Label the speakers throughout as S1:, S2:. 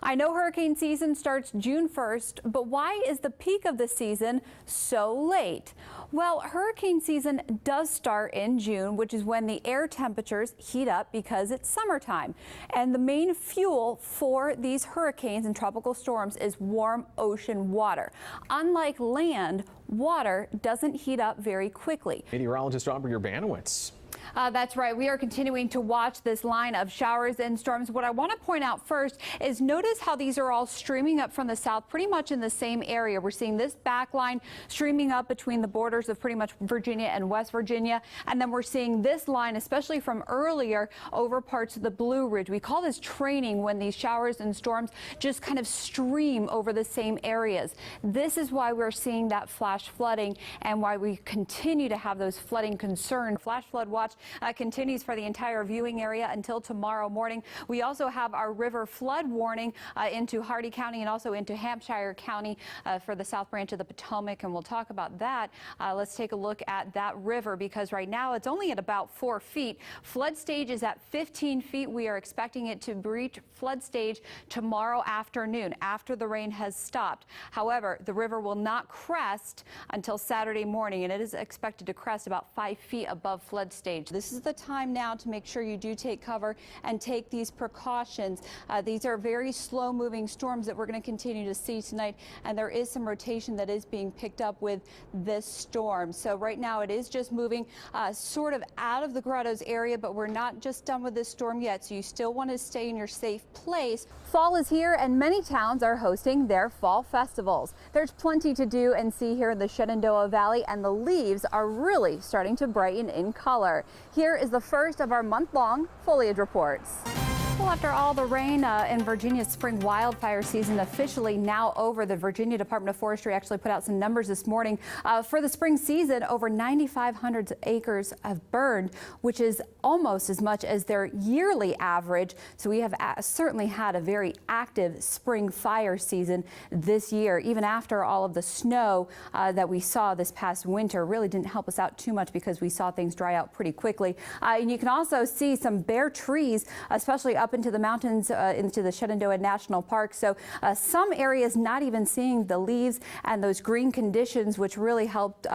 S1: I know hurricane season starts June 1st, but why is the peak of the season so late? Well, hurricane season does start in June, which is when the air temperatures heat up because it's summertime. And the main fuel for these hurricanes and tropical storms is warm ocean water. Unlike land, water doesn't heat up very quickly.
S2: Meteorologist Aubrey Urbanowicz.
S1: That's right. We are continuing to watch this line of showers and storms. What I want to point out first is notice how these are all streaming up from the south, pretty much in the same area. We're seeing this back line streaming up between the borders of pretty much Virginia and West Virginia. And then we're seeing this line, especially from earlier, over parts of the Blue Ridge. We call this training when these showers and storms just kind of stream over the same areas. This is why we're seeing that flash flooding and why we continue to have those flooding concerns. Flash flood watch continues for the entire viewing area until tomorrow morning. We also have our river flood warning into Hardee County and also into Hampshire County for the south branch of the Potomac, and we'll talk about that. Let's take a look at that river because right now it's only at about 4 feet. Flood stage is at 15 feet. We are expecting it to reach flood stage tomorrow afternoon after the rain has stopped. However, the river will not crest until Saturday morning, and it is expected to crest about 5 feet above flood stage. This is the time now to make sure you do take cover and take these precautions. These are very slow moving storms that we're going to continue to see tonight, and there is some rotation that is being picked up with this storm. So right now it is just moving sort of out of the Grottoes area, but we're not just done with this storm yet, so you still want to stay in your safe place. Fall is here and many towns are hosting their fall festivals. There's plenty to do and see here in the Shenandoah Valley, and the leaves are really starting to brighten in color. Here is the first of our month-long foliage reports. Well, after all the rain in Virginia's spring wildfire season officially now over, the Virginia Department of Forestry actually put out some numbers this morning. For the spring season, over 9,500 acres have burned, which is almost as much as their yearly average. So we have certainly had a very active spring fire season this year. Even after all of the snow that we saw this past winter really didn't help us out too much because we saw things dry out pretty quickly. And you can also see some bare trees, especially up into the mountains, into the Shenandoah National Park. So some areas not even seeing the leaves and those green conditions, which really helped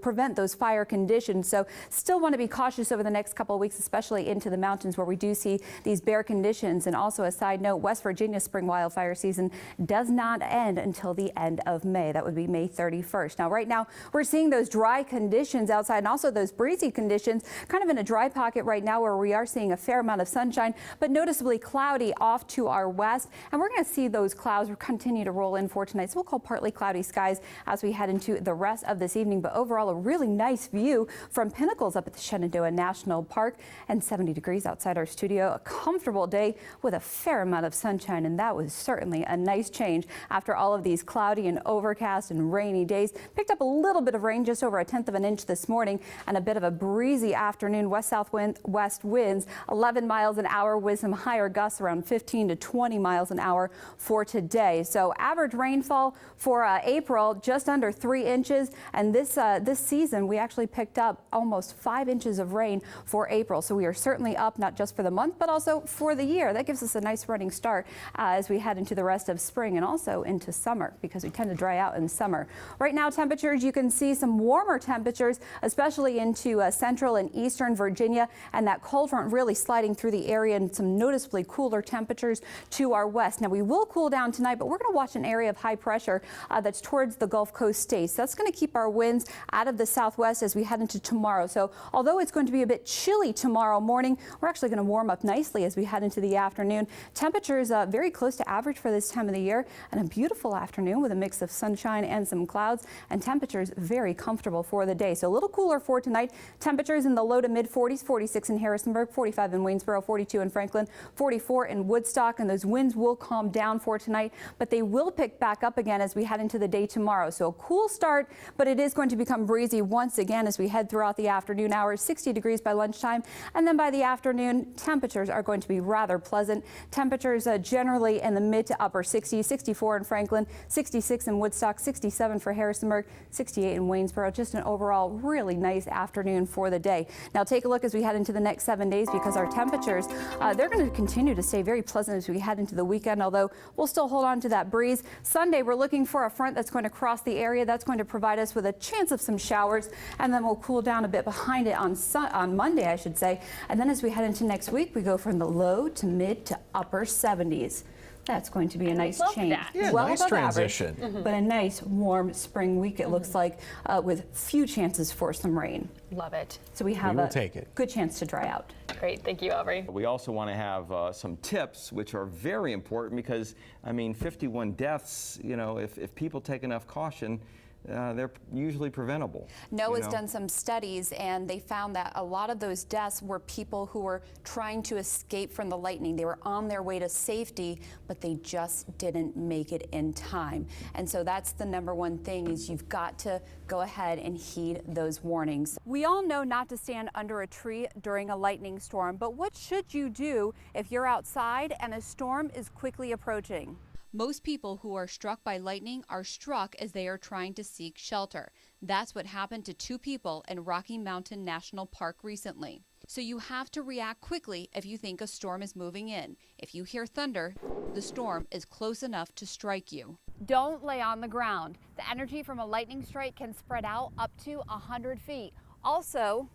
S1: prevent those fire conditions. So still want to be cautious over the next couple of weeks, especially into the mountains where we do see these bare conditions. And also a side note, West Virginia's spring wildfire season does not end until the end of May. That would be May 31st. Now, right now, we're seeing those dry conditions outside and also those breezy conditions, kind of in a dry pocket right now where we are seeing a fair amount of sunshine, but noticeably cloudy off to our west. And we're going to see those clouds continue to roll in for tonight. So we'll call partly cloudy skies as we head into the rest of this evening. But overall, a really nice view from pinnacles up at the Shenandoah National Park, and 70 degrees outside our studio. A comfortable day with a fair amount of sunshine. And that was certainly a nice change after all of these cloudy and overcast and rainy days. Picked up a little bit of rain, just over 1/10 of an inch this morning, and a bit of a breezy afternoon. West winds 11 miles an hour with some higher gusts around 15 to 20 miles an hour for today. So average rainfall for April just under 3 inches, and this season we actually picked up almost 5 inches of rain for April. So we are certainly up not just for the month but also for the year. That gives us a nice running start as we head into the rest of spring and also into summer, because we tend to dry out in summer. Right now, temperatures, you can see some warmer temperatures, especially into central and eastern Virginia, and that cold front really sliding through the area, and some noticeably cooler temperatures to our west. Now, we will cool down tonight, but we're going to watch an area of high pressure that's towards the Gulf Coast states. That's going to keep our winds out of the southwest as we head into tomorrow. So although it's going to be a bit chilly tomorrow morning, we're actually going to warm up nicely as we head into the afternoon. Temperatures very close to average for this time of the year, and a beautiful afternoon with a mix of sunshine and some clouds, and temperatures very comfortable for the day. So a little cooler for tonight. Temperatures in the low to mid 40s, 46 in Harrisonburg, 45 in Waynesboro, 42 in Franklin, 44 in Woodstock, and those winds will calm down for tonight, but they will pick back up again as we head into the day tomorrow. So a cool start, but it is going to become breezy once again as we head throughout the afternoon hours. 60 degrees by lunchtime, and then by the afternoon, temperatures are going to be rather pleasant. Temperatures generally in the mid to upper 60s, 64 in Franklin, 66 in Woodstock, 67 for Harrisonburg, 68 in Waynesboro. Just an overall really nice afternoon for the day. Now take a look as we head into the next 7 days, because our temperatures, they're they're going to continue to stay very pleasant as we head into the weekend, although we'll still hold on to that breeze. Sunday, we're looking for a front that's going to cross the area. That's going to provide us with a chance of some showers, and then we'll cool down a bit behind it on Monday, I should say. And then as we head into next week, we go from the low to mid to upper 70s. That's going to be a nice change.
S2: Yeah,
S1: well
S2: nice
S1: above
S2: transition.
S1: average, but a nice warm spring week it looks like, with few chances for some rain.
S3: Love it.
S1: So we have
S2: will
S1: a
S2: take it.
S1: good chance to dry out.
S3: Great. Thank you, Aubrey.
S4: We also want to have some tips, which are very important because, I mean, 51 deaths, you know, if people take enough caution, they're usually preventable.
S1: NOAA's done some studies, and they found that a lot of those deaths were people who were trying to escape from the lightning. They were on their way to safety, but they just didn't make it in time. And so that's the number one thing, is you've got to go ahead and heed those warnings. We all know not to stand under a tree during a lightning storm, but what should you do if you're outside and a storm is quickly approaching? Most people who are struck by lightning are struck as they are trying to seek shelter. That's what happened to 2 people in Rocky Mountain National Park recently. So you have to react quickly if you think a storm is moving in. If you hear thunder, the storm is close enough to strike you. Don't lay on the ground. The energy from a lightning strike can spread out up to 100 feet. Also,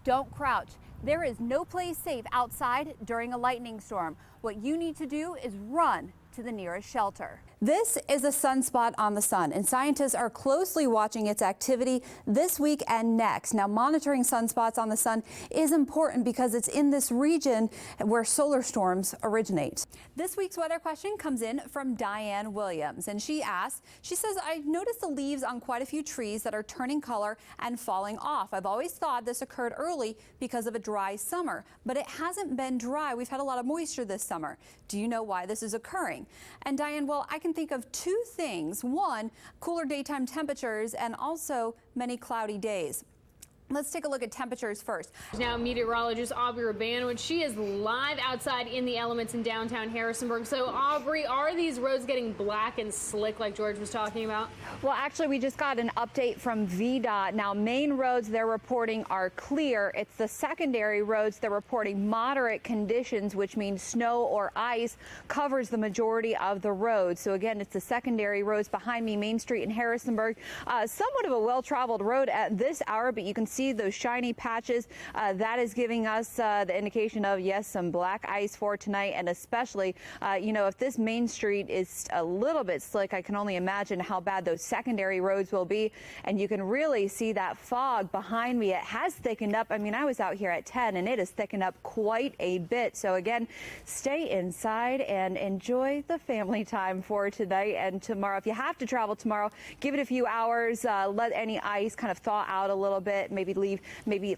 S1: don't crouch. There is no place safe outside during a lightning storm. What you need to do is run to the nearest shelter. This is a sunspot on the sun, and scientists are closely watching its activity this week and next. Now, monitoring sunspots on the sun is important because it's in this region where solar storms originate. This week's weather question comes in from Diane Williams, and she says, I've noticed the leaves on quite a few trees that are turning color and falling off. I've always thought this occurred early because of a dry summer, but it hasn't been dry. We've had a lot of moisture this summer. Do you know why this is occurring? And Diane, well, I can think of 2 things. One, cooler daytime temperatures, and also many cloudy days. Let's take a look at temperatures first.
S5: Now, meteorologist Aubrey Urbanowicz, she is live outside in the elements in downtown Harrisonburg. So, Aubrey, are these roads getting black and slick like George was talking about?
S1: Well, actually, we just got an update from VDOT. Now, main roads they're reporting are clear. It's the secondary roads they're reporting moderate conditions, which means snow or ice covers the majority of the roads. So, again, it's the secondary roads behind me, Main Street in Harrisonburg. Somewhat of a well-traveled road at this hour, but you can see those shiny patches. That is giving us the indication of, yes, some black ice for tonight, and especially, you know, if this Main Street is a little bit slick, I can only imagine how bad those secondary roads will be. And you can really see that fog behind me. It has thickened up. I mean, I was out here at 10 and it has thickened up quite a bit. So again, stay inside and enjoy the family time for tonight and tomorrow. If you have to travel tomorrow, give it a few hours, let any ice kind of thaw out a little bit, maybe leave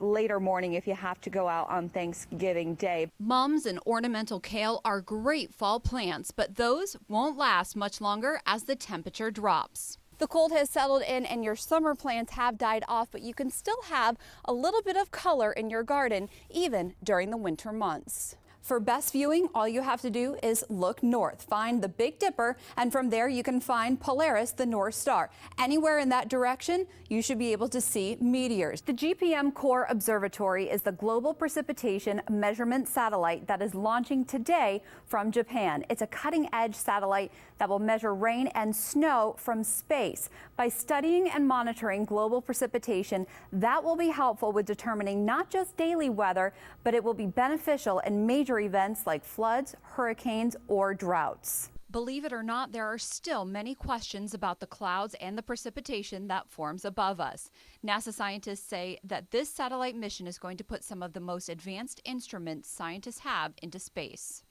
S1: later morning if you have to go out on Thanksgiving Day. Mums and ornamental kale are great fall plants, but those won't last much longer as the temperature drops. The cold has settled in and your summer plants have died off, but you can still have a little bit of color in your garden even during the winter months. For best viewing, all you have to do is look north, find the Big Dipper, and from there you can find Polaris, the North Star. Anywhere in that direction, you should be able to see meteors. The GPM Core Observatory is the global precipitation measurement satellite that is launching today from Japan. It's a cutting-edge satellite that will measure rain and snow from space. By studying and monitoring global precipitation, that will be helpful with determining not just daily weather, but it will be beneficial in major events like floods, hurricanes, or droughts. Believe it or not, there are still many questions about the clouds and the precipitation that forms above us. NASA scientists say that this satellite mission is going to put some of the most advanced instruments scientists have into space.